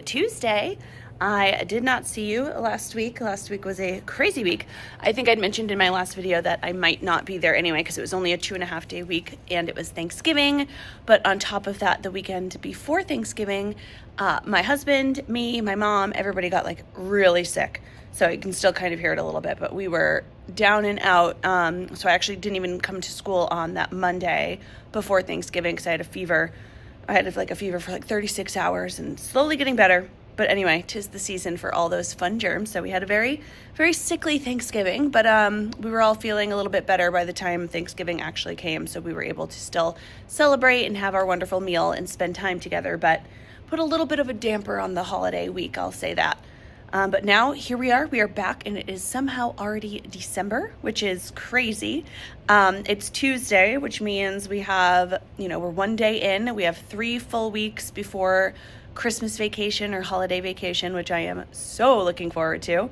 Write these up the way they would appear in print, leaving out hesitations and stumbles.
Tuesday. I did not see you last week. Last week was a crazy week. I think I'd mentioned in my last video that I might not be there anyway because it was only a 2.5-day week and it was Thanksgiving. But on top of that, the weekend before Thanksgiving, my husband, me, my mom, everybody got like really sick. So you can still kind of hear it a little bit, but we were down and out. So I actually didn't even come to school on that Monday before Thanksgiving because I had a fever. I had like a fever for like 36 hours and slowly getting better. But anyway, 'tis the season for all those fun germs. So we had a very, very sickly Thanksgiving, but we were all feeling a little bit better by the time Thanksgiving actually came. So we were able to still celebrate and have our wonderful meal and spend time together, but put a little bit of a damper on the holiday week, I'll say that. But now here we are back, and it is somehow already December, which is crazy. It's Tuesday, which means we have, we're one day in. We have 3 full weeks before Christmas vacation or holiday vacation, which I am so looking forward to.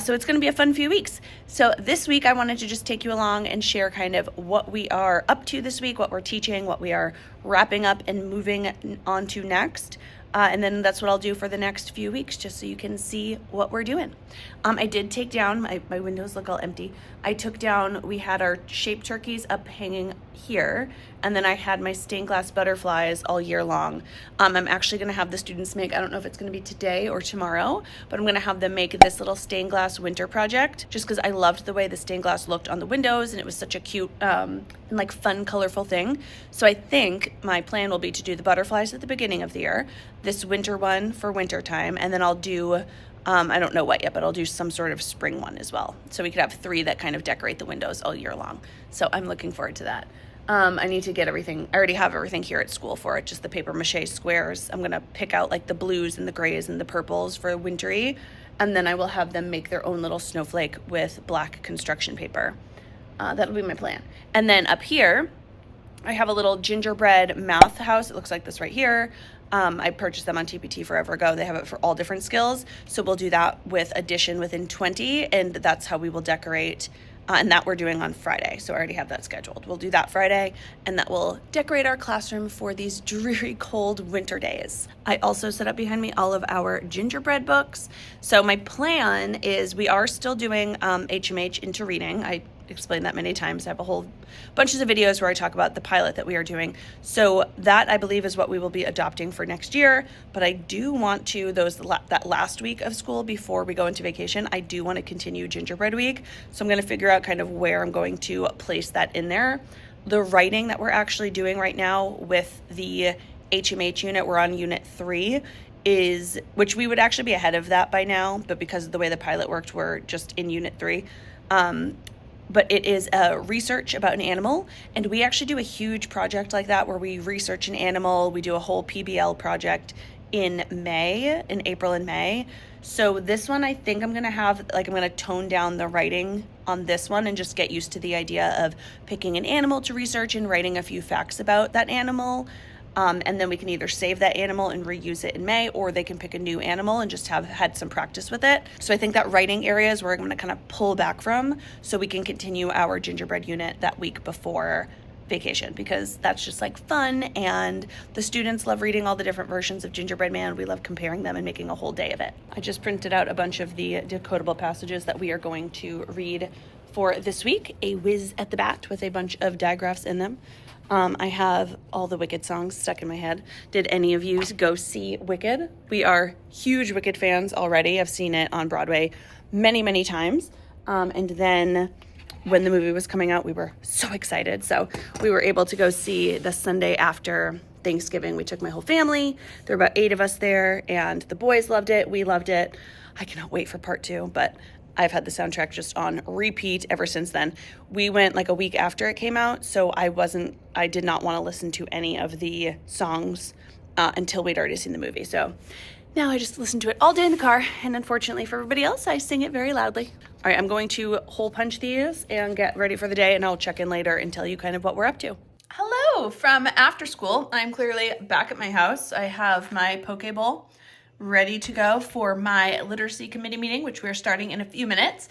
So it's going to be a fun few weeks. So this week I wanted to just take you along and share kind of what we are up to this week, what we're teaching, what we are wrapping up and moving on to next. And then that's what I'll do for the next few weeks, just so you can see what we're doing. I did take down, my windows look all empty. I took down, we had our shaped turkeys up hanging here, and then I had my stained glass butterflies all year long. I'm actually gonna have the students make, I don't know if it's gonna be today or tomorrow, but I'm gonna have them make this little stained glass winter project, just because I loved the way the stained glass looked on the windows, and it was such a cute and like fun, colorful thing. So I think my plan will be to do the butterflies at the beginning of the year, this winter one for winter time, and then I'll do I don't know what yet, but I'll do some sort of spring one as well. So we could have 3 that kind of decorate the windows all year long. So I'm looking forward to that. I need to get everything. I already have everything here at school for it, just the paper mache squares. I'm going to pick out like the blues and the grays and the purples for wintry, and then I will have them make their own little snowflake with black construction paper. That'll be my plan. And then up here, I have a little gingerbread math house. It looks like this right here. I purchased them on TPT forever ago. They have it for all different skills. So we'll do that with addition within 20, and that's how we will decorate. And that we're doing on Friday. So I already have that scheduled. We'll do that Friday, and that will decorate our classroom for these dreary, cold winter days. I also set up behind me all of our gingerbread books. So my plan is we are still doing HMH into reading. I explained that many times. I have a whole bunches of videos where I talk about the pilot that we are doing. So that I believe is what we will be adopting for next year. But I do want to, that last week of school before we go into vacation, I do want to continue Gingerbread Week. So I'm going to figure out kind of where I'm going to place that in there. The writing that we're actually doing right now with the HMH unit, we're on unit 3, which we would actually be ahead of that by now, but because of the way the pilot worked, we're just in unit 3. But it is a research about an animal, and we actually do a huge project like that where we research an animal. We do a whole PBL project in April and May. So this one, I think I'm going to tone down the writing on this one and just get used to the idea of picking an animal to research and writing a few facts about that animal. And then we can either save that animal and reuse it in May, or they can pick a new animal and just have had some practice with it. So I think that writing area is where I'm going to kind of pull back from so we can continue our gingerbread unit that week before vacation, because that's just like fun, and the students love reading all the different versions of Gingerbread Man. We love comparing them and making a whole day of it. I just printed out a bunch of the decodable passages that we are going to read for this week, a whiz at the bat with a bunch of digraphs in them. I have all the Wicked songs stuck in my head. Did any of you go see Wicked? We are huge Wicked fans already. I've seen it on Broadway many, many times. And then when the movie was coming out, we were so excited. So we were able to go see the Sunday after Thanksgiving. We took my whole family. There were about 8 of us there, and the boys loved it. We loved it. I cannot wait for part 2, but I've had the soundtrack just on repeat ever since then. We went like a week after it came out, so I did not want to listen to any of the songs until we'd already seen the movie. So now I just listen to it all day in the car, and unfortunately for everybody else, I sing it very loudly. All right, I'm going to hole punch these and get ready for the day, and I'll check in later and tell you kind of what we're up to. Hello from after school. I'm clearly back at my house. I have my poke bowl ready to go for my literacy committee meeting, which we're starting in a few minutes.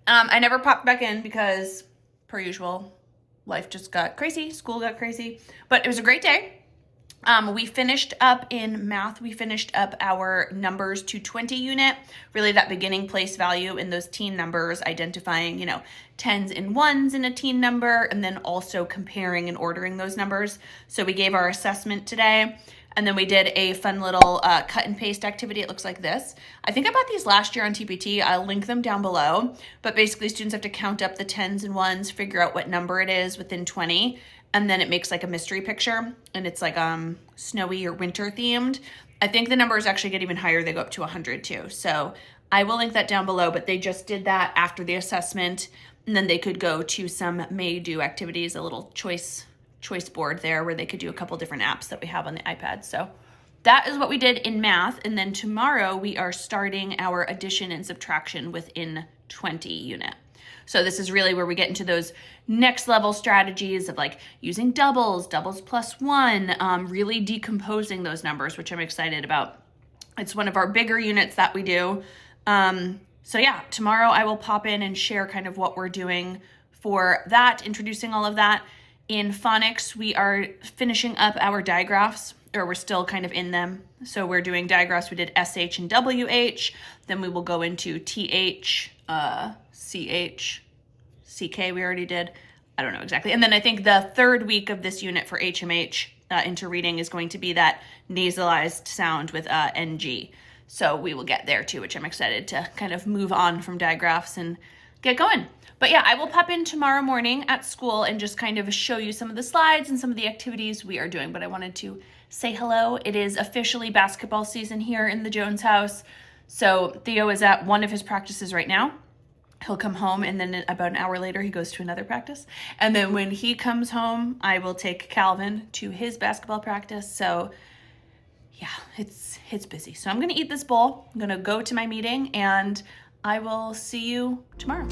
I never popped back in because, per usual, life just got crazy, school got crazy, but it was a great day. We finished up in math, we finished up our numbers to 20 unit, really that beginning place value in those teen numbers, identifying, tens and ones in a teen number, and then also comparing and ordering those numbers. So we gave our assessment today, and then we did a fun little cut and paste activity. It looks like this. I think I bought these last year on TPT. I'll link them down below, but basically students have to count up the tens and ones, figure out what number it is within 20, and then it makes like a mystery picture, and it's like snowy or winter themed. I think the numbers actually get even higher. They go up to 100 too. So I will link that down below, but they just did that after the assessment, and then they could go to some may do activities, a little choice board there where they could do a couple different apps that we have on the iPad. So that is what we did in math. And then tomorrow we are starting our addition and subtraction within 20 unit. So this is really where we get into those next level strategies of like using doubles plus one, really decomposing those numbers, which I'm excited about. It's one of our bigger units that we do. So yeah, tomorrow I will pop in and share kind of what we're doing for that, introducing all of that. In Phonics, we are finishing up our digraphs, or we're still kind of in them. So we're doing digraphs. We did SH and WH. Then we will go into TH, CH, CK we already did. I don't know exactly. And then I think the third week of this unit for HMH into reading is going to be that nasalized sound with NG. So we will get there too, which I'm excited to kind of move on from digraphs and get going. But yeah, I will pop in tomorrow morning at school and just kind of show you some of the slides and some of the activities we are doing. But I wanted to say hello. It is officially basketball season here in the Jones house. So Theo is at one of his practices right now. He'll come home, and then about an hour later, he goes to another practice. And then when he comes home, I will take Calvin to his basketball practice. So yeah, it's busy. So I'm going to eat this bowl. I'm going to go to my meeting, and I will see you tomorrow.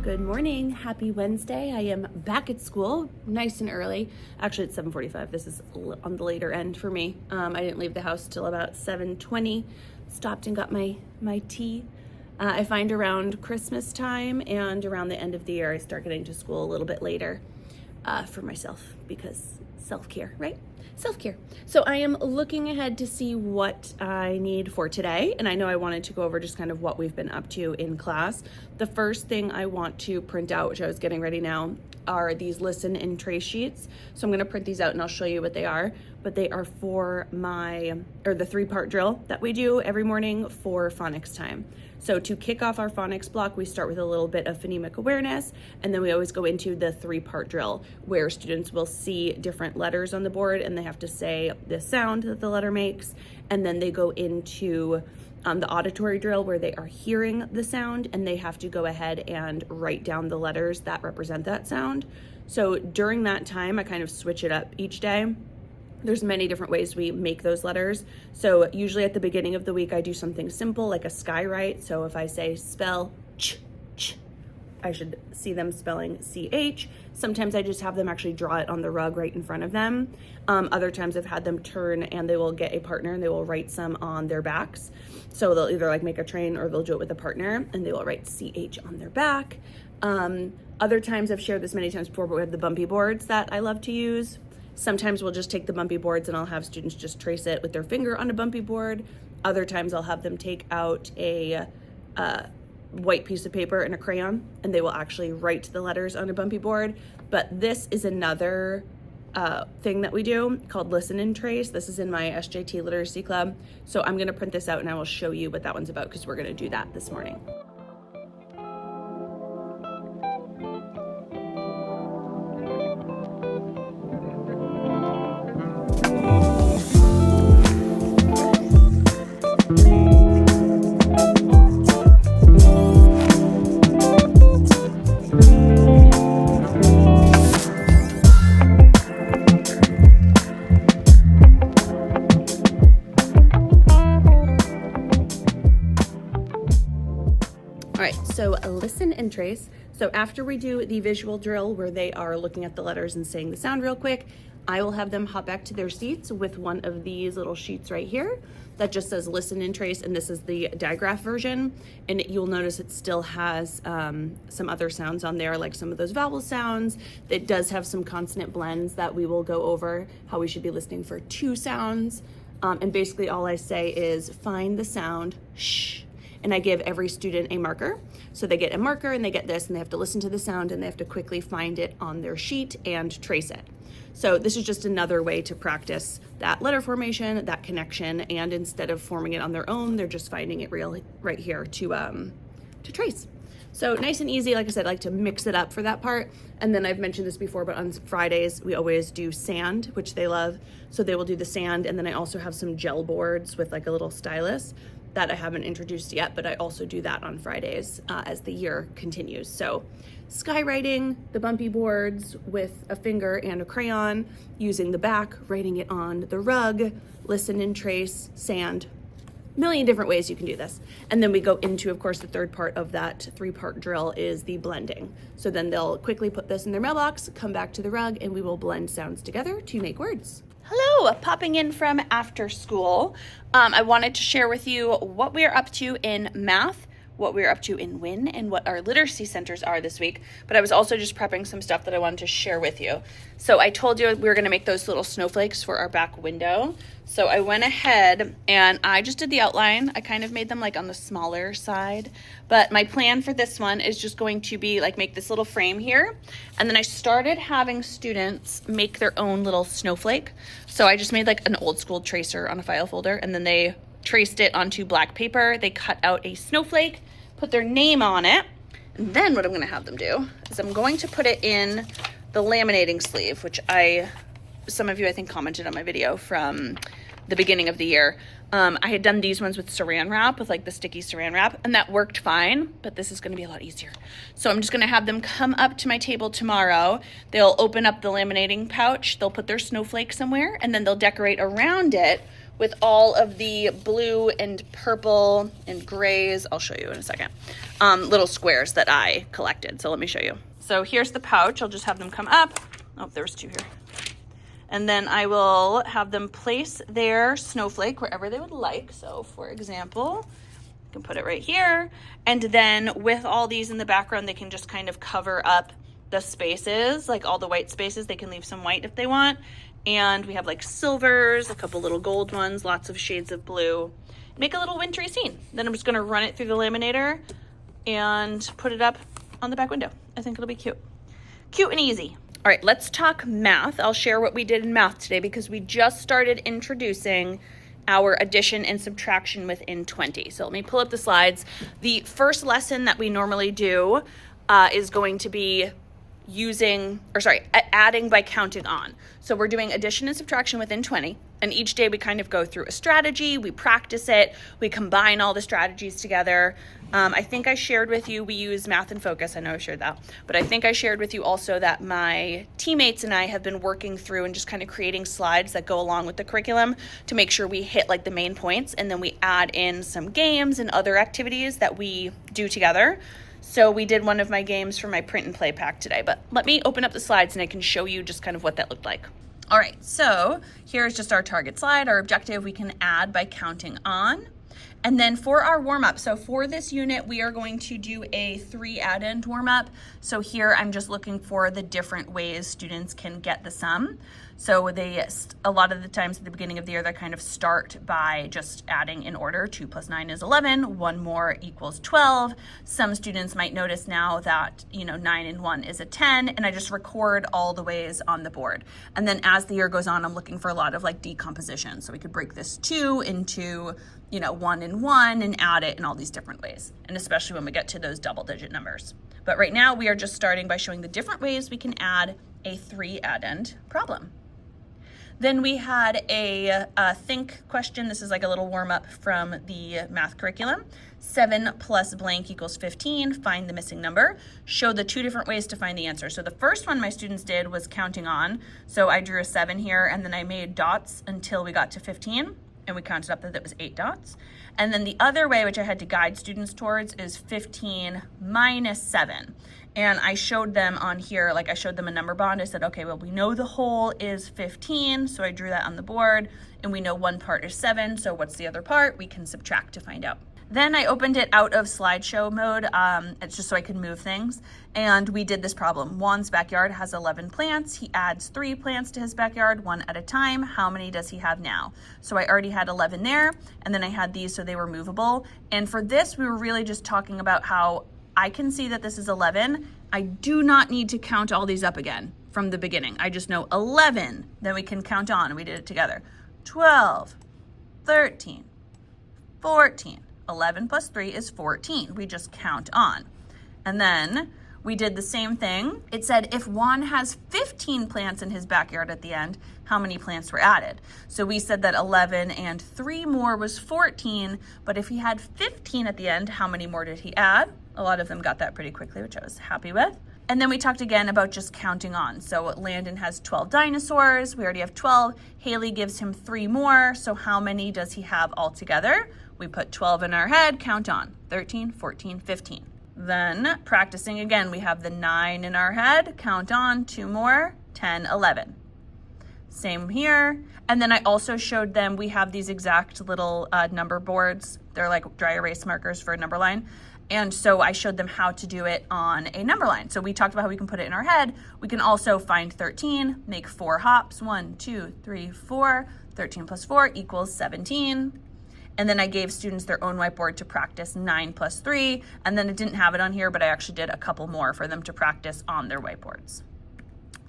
Good morning. Happy Wednesday. I am back at school nice and early. Actually, it's 7:45. This is on the later end for me. I didn't leave the house till about 7:20. Stopped and got my tea. I find around Christmas time and around the end of the year, I start getting to school a little bit later for myself, because self-care, right? Self-care. So I am looking ahead to see what I need for today. And I know I wanted to go over just kind of what we've been up to in class. The first thing I want to print out, which I was getting ready now, are these listen and trace sheets. So I'm going to print these out and I'll show you what they are. But they are for the 3-part drill that we do every morning for phonics time. So to kick off our phonics block, we start with a little bit of phonemic awareness, and then we always go into the 3-part drill where students will see different letters on the board and they have to say the sound that the letter makes, and then they go into the auditory drill where they are hearing the sound and they have to go ahead and write down the letters that represent that sound. So during that time, I kind of switch it up each day. There's many different ways we make those letters. So usually at the beginning of the week, I do something simple like a skywrite. So if I say spell ch, I should see them spelling CH. Sometimes I just have them actually draw it on the rug right in front of them. Other times I've had them turn and they will get a partner and they will write some on their backs. So they'll either like make a train or they'll do it with a partner and they will write CH on their back. Other times, I've shared this many times before, but we have the bumpy boards that I love to use. Sometimes we'll just take the bumpy boards and I'll have students just trace it with their finger on a bumpy board. Other times I'll have them take out a white piece of paper and a crayon and they will actually write the letters on a bumpy board. But this is another thing that we do called Listen and Trace. This is in my SJT Literacy Club. So I'm gonna print this out and I will show you what that one's about because we're gonna do that this morning. So listen and trace. So after we do the visual drill where they are looking at the letters and saying the sound real quick, I will have them hop back to their seats with one of these little sheets right here that just says listen and trace, and this is the digraph version. And you'll notice it still has some other sounds on there, like some of those vowel sounds. It does have some consonant blends that we will go over, how we should be listening for 2 sounds. And basically all I say is find the sound, shh. And I give every student a marker. So they get a marker and they get this, and they have to listen to the sound and they have to quickly find it on their sheet and trace it. So this is just another way to practice that letter formation, that connection, and instead of forming it on their own, they're just finding it right here to trace. So nice and easy. Like I said, I like to mix it up for that part. And then I've mentioned this before, but on Fridays, we always do sand, which they love. So they will do the sand. And then I also have some gel boards with like a little stylus that I haven't introduced yet, but I also do that on Fridays as the year continues. So skywriting, the bumpy boards with a finger and a crayon, using the back, writing it on the rug, listen and trace, sand. Million different ways you can do this. And then we go into, of course, the third part of that 3-part drill is the blending. So then they'll quickly put this in their mailbox, come back to the rug, and we will blend sounds together to make words. Hello, popping in from after school. I wanted to share with you what we are up to in math, what we're up to in W.I.N, and what our literacy centers are this week. But I was also just prepping some stuff that I wanted to share with you. So I told you we were gonna make those little snowflakes for our back window. So I went ahead and I just did the outline. I kind of made them like on the smaller side. But my plan for this one is just going to be like make this little frame here. And then I started having students make their own little snowflake. So I just made like an old school tracer on a file folder, and then they traced it onto black paper. They cut out a snowflake, put their name on it, and then what I'm gonna have them do is I'm going to put it in the laminating sleeve, which some of you I think commented on my video from the beginning of the year. I had done these ones with saran wrap, with like the sticky saran wrap, and that worked fine, but this is gonna be a lot easier. So I'm just gonna have them come up to my table tomorrow. They'll open up the laminating pouch, they'll put their snowflake somewhere, and then they'll decorate around it with all of the blue and purple and grays, I'll show you in a second, little squares that I collected. So let me show you. So here's the pouch. I'll just have them come up. Oh, there's 2 here. And then I will have them place their snowflake wherever they would like. So for example, you can put it right here. And then with all these in the background, they can just kind of cover up the spaces, like all the white spaces. They can leave some white if they want. And we have like silvers, a couple little gold ones, lots of shades of blue. Make a little wintry scene. Then I'm just gonna run it through the laminator and put it up on the back window. I think it'll be cute. Cute and easy. All right, let's talk math. I'll share what we did in math today because we just started introducing our addition and subtraction within 20. So let me pull up the slides. The first lesson that we normally do is going to be adding by counting on. So we're doing addition and subtraction within 20, and each day we kind of go through a strategy, we practice it, we combine all the strategies together. I think I shared with you, we use Math and Focus, I know I shared that, but I think I shared with you also that my teammates and I have been working through and just kind of creating slides that go along with the curriculum to make sure we hit like the main points, and then we add in some games and other activities that we do together. So we did one of my games for my print and play pack today, but let me open up the slides and I can show you just kind of what that looked like. All right, so here's just our target slide. Our objective, we can add by counting on. And then for our warm-up, so for this unit, we are going to do a 3 add-end warm-up. So here I'm just looking for the different ways students can get the sum. So a lot of the times at the beginning of the year, they kind of start by just adding in order. 2 + 9 is 11, 1 more equals 12. Some students might notice now that, 9 and 1 is a 10, and I just record all the ways on the board. And then as the year goes on, I'm looking for a lot of like decomposition. So we could break this 2 into 1 and 1 and add it in all these different ways, and especially when we get to those double-digit numbers. But right now we are just starting by showing the different ways we can add a 3 add-end problem. Then we had a think question. This is like a little warm-up from the math curriculum. 7 plus blank equals 15. Find the missing number. Show the 2 different ways to find the answer. So the first one my students did was counting on. So I drew a 7 here, and then I made dots until we got to 15. and we counted up that it was 8 dots. And then the other way, which I had to guide students towards, is 15 minus 7. And I showed them on here, like I showed them a number bond. I said, okay, well, we know the whole is 15, so I drew that on the board, and we know one part is 7, so what's the other part? We can subtract to find out. Then I opened it out of slideshow mode. It's just so I could move things. And we did this problem. Juan's backyard has 11 plants. He adds 3 plants to his backyard, 1 at a time. How many does he have now? So I already had 11 there, and then I had these so they were movable. And for this, we were really just talking about how I can see that this is 11. I do not need to count all these up again from the beginning. I just know 11, then we can count on, and we did it together. 12, 13, 14. 11 plus 3 is 14. We just count on. And then we did the same thing. It said if Juan has 15 plants in his backyard at the end, how many plants were added? So we said that 11 and 3 more was 14, but if he had 15 at the end, how many more did he add? A lot of them got that pretty quickly, which I was happy with. And then we talked again about just counting on. So Landon has 12 dinosaurs. We already have 12. Haley gives him 3 more. So how many does he have altogether? We put 12 in our head, count on, 13, 14, 15. Then practicing again, we have the 9 in our head, count on, 2 more, 10, 11. Same here. And then I also showed them, we have these exact little number boards. They're like dry erase markers for a number line. And so I showed them how to do it on a number line. So we talked about how we can put it in our head. We can also find 13, make 4 hops, 1, 2, 3, 4. 13 plus 4 equals 17. And then I gave students their own whiteboard to practice 9 plus 3. And then it didn't have it on here, but I actually did a couple more for them to practice on their whiteboards.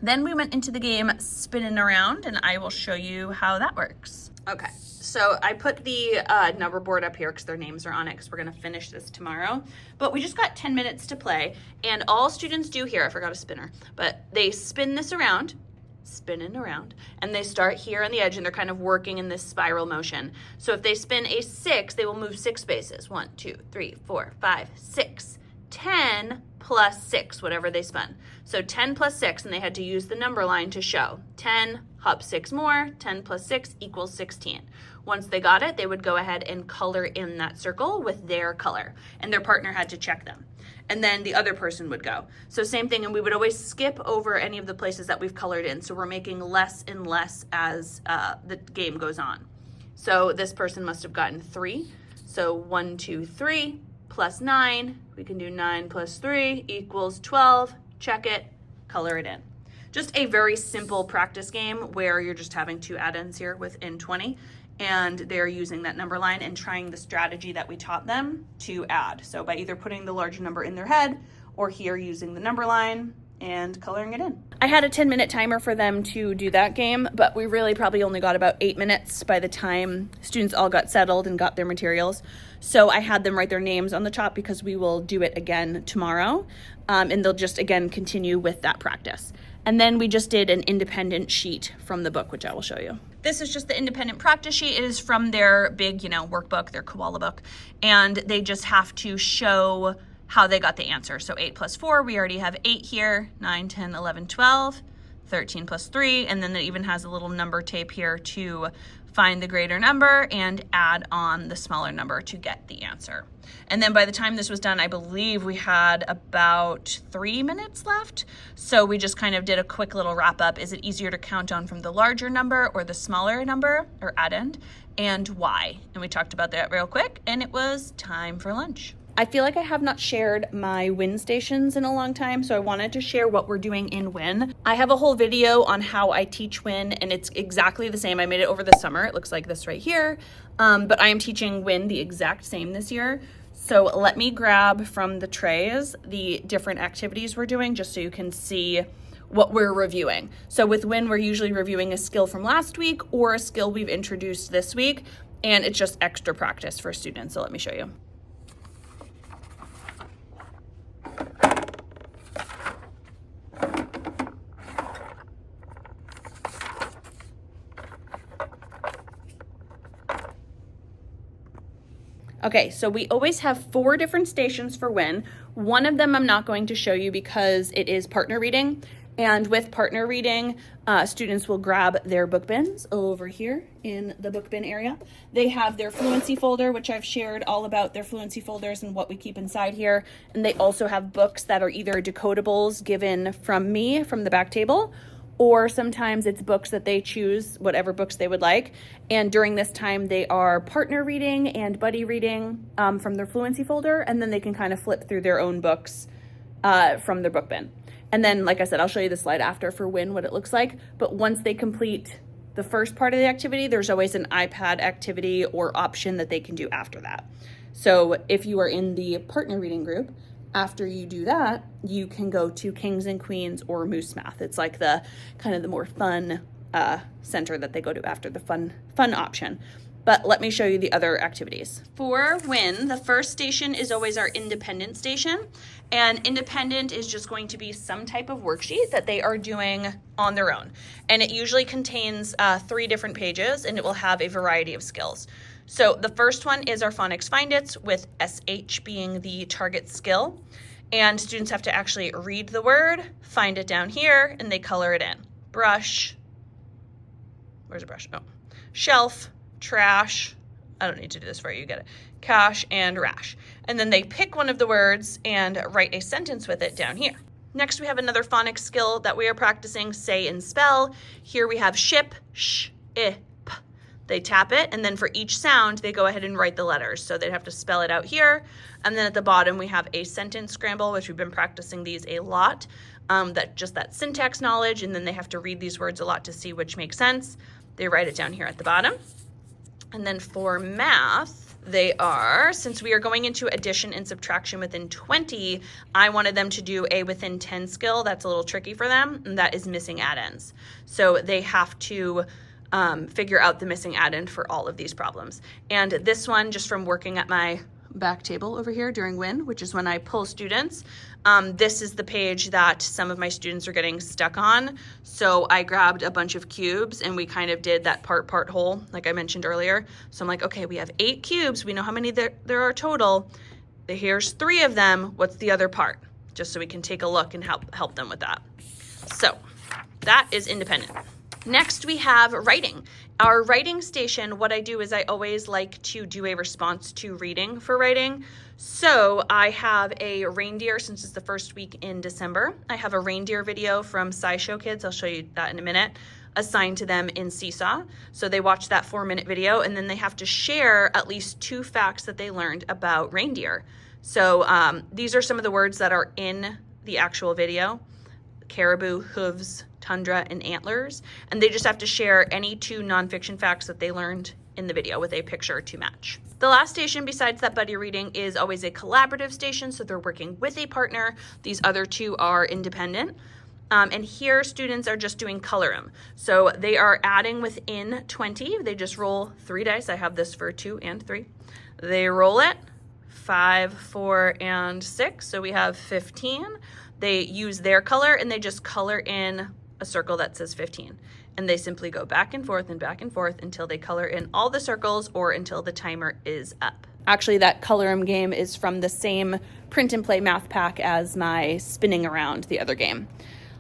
Then we went into the game spinning around, and I will show you how that works. Okay, so I put the number board up here because their names are on it because we're gonna finish this tomorrow. But we just got 10 minutes to play, and all students do here, I forgot a spinner, but they spin this around, spinning around, and they start here on the edge, and they're kind of working in this spiral motion. So if they spin a 6, they will move 6 spaces. 1, 2, 3, 4, 5, 6. 10 plus 6, whatever they spun. So 10 plus 6, and they had to use the number line to show. 10, hop 6 more, 10 plus 6 equals 16. Once they got it, they would go ahead and color in that circle with their color, and their partner had to check them. And then the other person would go. So same thing, and we would always skip over any of the places that we've colored in, so we're making less and less as the game goes on. So this person must have gotten 3. So 1, 2, 3 plus 9, we can do 9 plus 3 equals 12, check it, color it in. Just a very simple practice game where you're just having 2 add-ins here within 20, and they're using that number line and trying the strategy that we taught them to add. So by either putting the larger number in their head or here using the number line and coloring it in. I had a 10-minute timer for them to do that game, but we really probably only got about 8 minutes by the time students all got settled and got their materials. So I had them write their names on the top because we will do it again tomorrow, and they'll just again continue with that practice. And then we just did an independent sheet from the book, which I will show you. This is just the independent practice sheet. It is from their big, workbook, their koala book, and they just have to show how they got the answer. So 8 plus 4, we already have 8 here, 9, 10, 11, 12, 13 plus 3, and then it even has a little number tape here to find the greater number and add on the smaller number to get the answer. And then by the time this was done, I believe we had about 3 minutes left. So we just kind of did a quick little wrap up. Is it easier to count on from the larger number or the smaller number or add-end, and why? And we talked about that real quick, and it was time for lunch. I feel like I have not shared my W.I.N stations in a long time, so I wanted to share what we're doing in W.I.N. I have a whole video on how I teach W.I.N, and it's exactly the same. I made it over the summer. It looks like this right here, but I am teaching W.I.N the exact same this year. So let me grab from the trays the different activities we're doing just so you can see what we're reviewing. So with W.I.N, we're usually reviewing a skill from last week or a skill we've introduced this week, and it's just extra practice for students. So let me show you. Okay, so we always have 4 different stations for W.I.N. One of them I'm not going to show you because it is partner reading, And with partner reading, students will grab their book bins over here in the book bin area. They have their fluency folder, which I've shared all about their fluency folders and what we keep inside here. And they also have books that are either decodables given from me from the back table, or sometimes it's books that they choose, whatever books they would like. And during this time, they are partner reading and buddy reading from their fluency folder, and then they can kind of flip through their own books from their book bin. And then, like I said, I'll show you the slide after for W.I.N, what it looks like. But once they complete the first part of the activity, there's always an iPad activity or option that they can do after that. So if you are in the partner reading group, after you do that, you can go to Kings and Queens or Moose Math. It's like the kind of the more fun center that they go to after the fun option. But let me show you the other activities. For W.I.N, the first station is always our independent station. And independent is just going to be some type of worksheet that they are doing on their own. And it usually contains 3 different pages, and it will have a variety of skills. So the first one is our Phonics Find Its, with SH being the target skill. And students have to actually read the word, find it down here, and they color it in. Brush, where's a brush? Oh, shelf, trash, I don't need to do this for you, you get it. Cash and rash. And then they pick one of the words and write a sentence with it down here. Next, we have another phonics skill that we are practicing, say and spell. Here we have ship, sh, I, p. They tap it, and then for each sound, they go ahead and write the letters. So they'd have to spell it out here. And then at the bottom, we have a sentence scramble, which we've been practicing these a lot. That syntax knowledge, and then they have to read these words a lot to see which makes sense. They write it down here at the bottom. And then for math, they are, since we are going into addition and subtraction within 20, I wanted them to do a within 10 skill. That's a little tricky for them, and that is missing add-ins. So they have to figure out the missing add-in for all of these problems. And this one, just from working at my back table over here during W.I.N, which is when I pull students, this is the page that some of my students are getting stuck on. So I grabbed a bunch of cubes and we kind of did that part whole, like I mentioned earlier. So I'm like, okay, we have 8 cubes. We know how many there are total. Here's 3 of them. What's the other part? Just so we can take a look and help them with that. So that is independent. Next, we have writing. Our writing station, what I do is I always like to do a response to reading for writing. So I have a reindeer, since it's the first week in December. I have a reindeer video from SciShow Kids, I'll show you that in a minute, assigned to them in Seesaw. So they watch that 4-minute video, and then they have to share at least 2 facts that they learned about reindeer. So these are some of the words that are in the actual video: caribou, hooves, tundra, and antlers. And they just have to share any 2 nonfiction facts that they learned in the video with a picture to match. The last station besides that buddy reading is always a collaborative station, so they're working with a partner. These other 2 are independent. And here students are just doing color 'em. So they are adding within 20. They just roll 3 dice. I have this for 2 and 3. They roll it, 5, 4, and 6. So we have 15. They use their color and they just color in a circle that says 15. And they simply go back and forth until they color in all the circles or until the timer is up. Actually, that color 'em game is from the same print and play math pack as my spinning around the other game.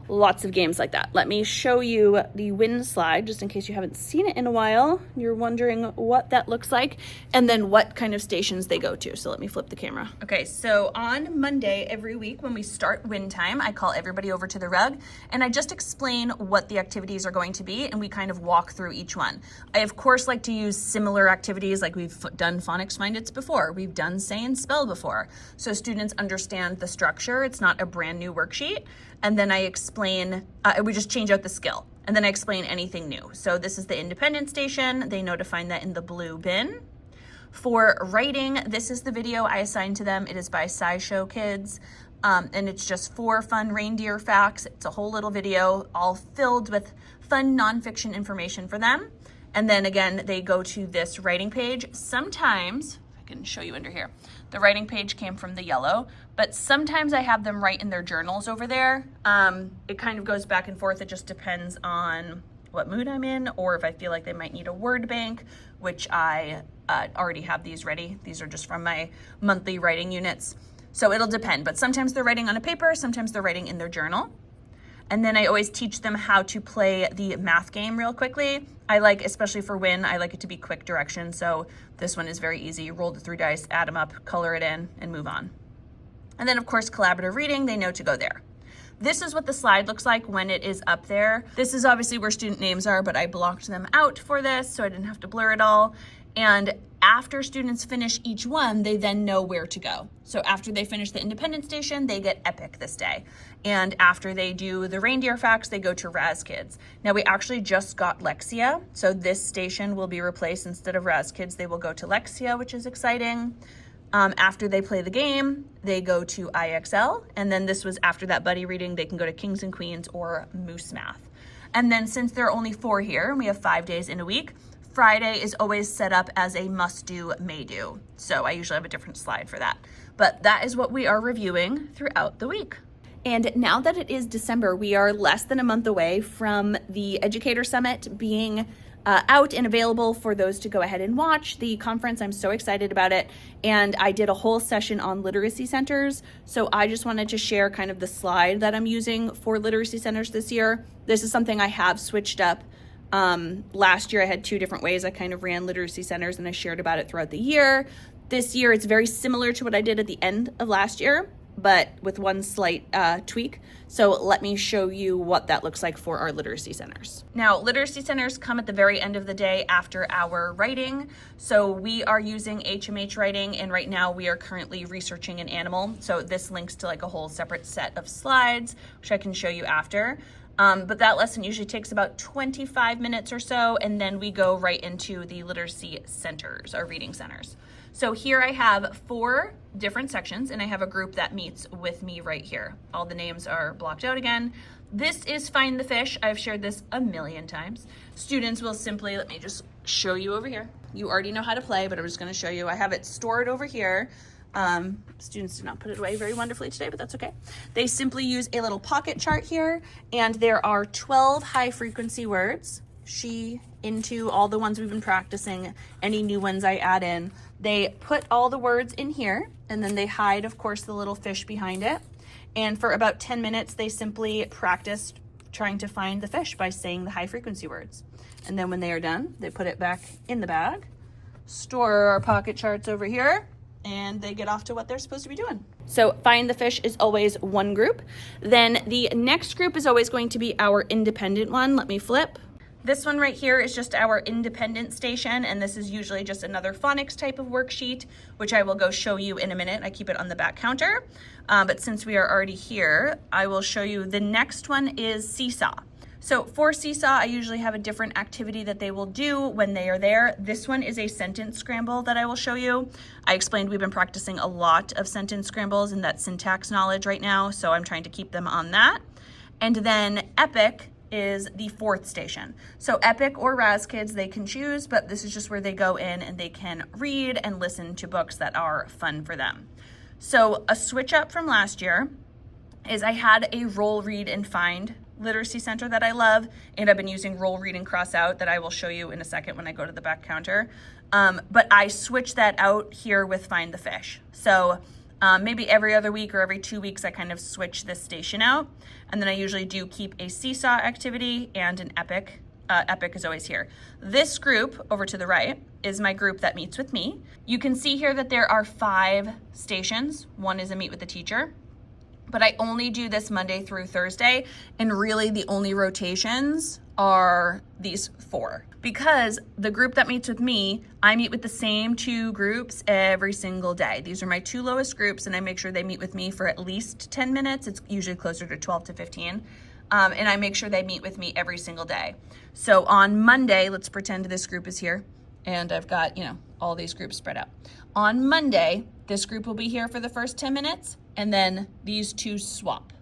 Lots of games like that. Let me show you the W.I.N slide, just in case you haven't seen it in a while. You're wondering what that looks like, and then what kind of stations they go to. So let me flip the camera. Okay, so on Monday every week when we start W.I.N time, I call everybody over to the rug, and I just explain what the activities are going to be, and we kind of walk through each one. I, of course, like to use similar activities, like we've done Phonics Find Its before. We've done Say and Spell before. So students understand the structure. It's not a brand new worksheet. And then I explain, we just change out the skill, and then I explain anything new. So this is the independent station. They know to find that in the blue bin. For writing, this is the video I assigned to them. It is by SciShow Kids, and it's just 4 fun reindeer facts. It's a whole little video all filled with fun nonfiction information for them. And then again, they go to this writing page. Sometimes, I can show you under here, the writing page came from the yellow, but sometimes I have them write in their journals over there. It kind of goes back and forth. It just depends on what mood I'm in, or if I feel like they might need a word bank, which I already have these ready. These are just from my monthly writing units. So it'll depend, but sometimes they're writing on a paper, sometimes they're writing in their journal. And then I always teach them how to play the math game real quickly. I like, especially for W.I.N, I like it to be quick direction. So this one is very easy. Roll the 3 dice, add them up, color it in, and move on. And then of course, collaborative reading, they know to go there. This is what the slide looks like when it is up there. This is obviously where student names are, but I blocked them out for this so I didn't have to blur it all. And after students finish each one, they then know where to go. So after they finish the independent station, they get Epic this day. And after they do the reindeer facts, they go to Raz Kids. Now we actually just got Lexia. So this station will be replaced. Instead of Raz Kids, they will go to Lexia, which is exciting. After they play the game, they go to IXL. And then this was after that buddy reading, they can go to Kings and Queens or Moose Math. And then since there are only 4 here, and we have 5 days in a week, Friday is always set up as a must-do, may-do. So I usually have a different slide for that. But that is what we are reviewing throughout the week. And now that it is December, we are less than a month away from the Educator Summit being out and available for those to go ahead and watch. The conference, I'm so excited about it. And I did a whole session on literacy centers. So I just wanted to share kind of the slide that I'm using for literacy centers this year. This is something I have switched up. Last year I had 2 different ways I kind of ran literacy centers and I shared about it throughout the year. This year it's very similar to what I did at the end of last year, but with one slight tweak. So let me show you what that looks like for our literacy centers. Now, literacy centers come at the very end of the day after our writing. So we are using HMH writing, and right now we are currently researching an animal. So this links to like a whole separate set of slides, which I can show you after. But that lesson usually takes about 25 minutes or so, and then we go right into the literacy centers, or reading centers. So here I have 4 different sections, and I have a group that meets with me right here. All the names are blocked out again. This is Find the Fish. I've shared this a million times. Students will simply, let me just show you over here. You already know how to play, but I'm just gonna show you. I have it stored over here. Students did not put it away very wonderfully today, but that's okay. They simply use a little pocket chart here, and there are 12 high frequency words. She, into, all the ones we've been practicing, any new ones I add in. They put all the words in here, and then they hide, of course, the little fish behind it. And for about 10 minutes, they simply practiced trying to find the fish by saying the high frequency words. And then when they are done, they put it back in the bag, store our pocket charts over here, and they get off to what they're supposed to be doing. So Find the Fish is always one group. Then the next group is always going to be our independent one. Let me flip. This one right here is just our independent station, and this is usually just another phonics type of worksheet, which I will go show you in a minute. I keep it on the back counter, but since we are already here, I will show you. The next one is Seesaw. So for Seesaw, I usually have a different activity that they will do when they are there. This one is a sentence scramble that I will show you. I explained we've been practicing a lot of sentence scrambles and that syntax knowledge right now, so I'm trying to keep them on that. And then Epic is the 4th station. So Epic or Raz Kids, they can choose, but this is just where they go in and they can read and listen to books that are fun for them. So a switch up from last year is I had a roll, read, and find literacy center that I love, and I've been using roll, read, and cross out that I will show you in a second when I go to the back counter. But I switched that out here with Find the Fish. So maybe every other week or every 2 weeks, I kind of switch this station out. And then I usually do keep a Seesaw activity and an Epic. Epic is always here. This group over to the right is my group that meets with me. You can see here that there are 5 stations. One is a meet with the teacher, but I only do this Monday through Thursday. And really the only rotations are these 4. Because the group that meets with me, I meet with the same 2 groups every single day. These are my 2 lowest groups, and I make sure they meet with me for at least 10 minutes. It's usually closer to 12 to 15. And I make sure they meet with me every single day. So on Monday, let's pretend this group is here, and I've got, all these groups spread out. On Monday, this group will be here for the first 10 minutes, and then these 2 swap.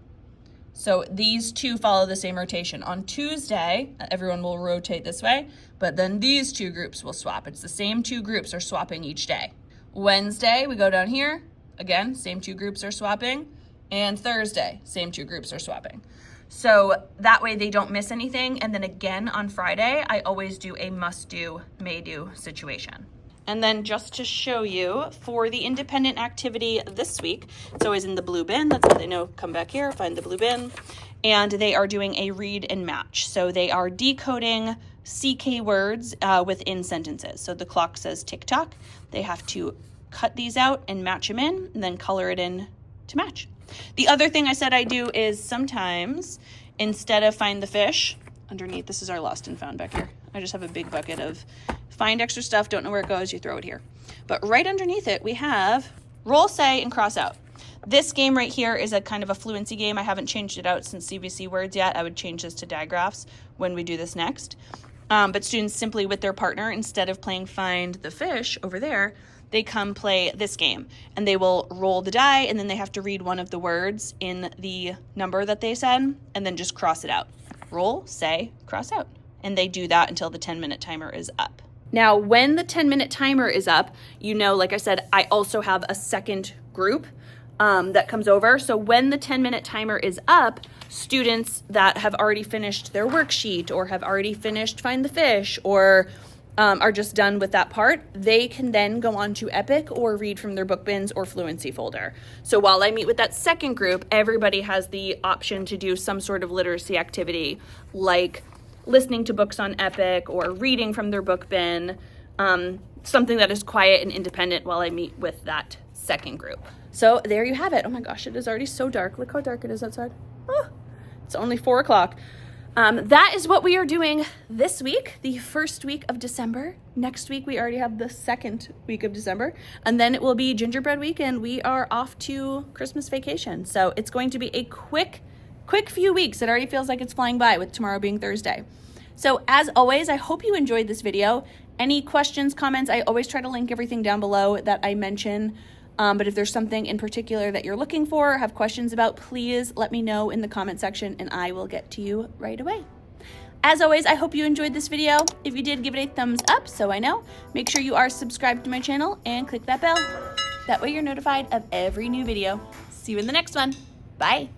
So these 2 follow the same rotation. On Tuesday, everyone will rotate this way, but then these 2 groups will swap. It's the same 2 groups are swapping each day. Wednesday, we go down here. Again, same 2 groups are swapping. And Thursday, same 2 groups are swapping. So that way they don't miss anything. And then again on Friday, I always do a must do, may do situation. And then just to show you for the independent activity this week, it's always in the blue bin. That's how they know, come back here, find the blue bin. and they are doing a read and match. So they are decoding CK words within sentences. So the clock says tick-tock. They have to cut these out and match them in, and then color it in to match. The other thing I said I do is sometimes, instead of find the fish, underneath, this is our lost and found back here. I just have a big bucket of find extra stuff, don't know where it goes, you throw it here. But right underneath it, we have roll, say, and cross out. This game right here is a kind of a fluency game. I haven't changed it out since CVC words yet. I would change this to digraphs when we do this next. But students simply with their partner, instead of playing find the fish over there, they come play this game, and they will roll the die, and then they have to read one of the words in the number that they said, and then just cross it out. Roll, say, cross out. And they do that until the 10-minute timer is up. Now, when the 10-minute timer is up, you know, like I said, I also have a second group that comes over. So when the 10-minute timer is up, students that have already finished their worksheet or have already finished Find the Fish or are just done with that part, they can then go on to Epic or read from their book bins or fluency folder. So while I meet with that second group, everybody has the option to do some sort of literacy activity like listening to books on Epic or reading from their book bin, something that is quiet and independent while I meet with that second group. So there you have it. Oh my gosh, it is already so dark. Look how dark it is outside. Oh, it's only 4 o'clock. That is what we are doing this week, the first week of December. Next week, we already have the second week of December, and then it will be Gingerbread Week, and we are off to Christmas vacation. So it's going to be a quick few weeks. It already feels like it's flying by with tomorrow being Thursday. So as always, I hope you enjoyed this video. Any questions, comments, I always try to link everything down below that I mention. But if there's something in particular that you're looking for or have questions about, please let me know in the comment section and I will get to you right away. As always, I hope you enjoyed this video. If you did, give it a thumbs up so I know. Make sure you are subscribed to my channel and click that bell. That way you're notified of every new video. See you in the next one. Bye.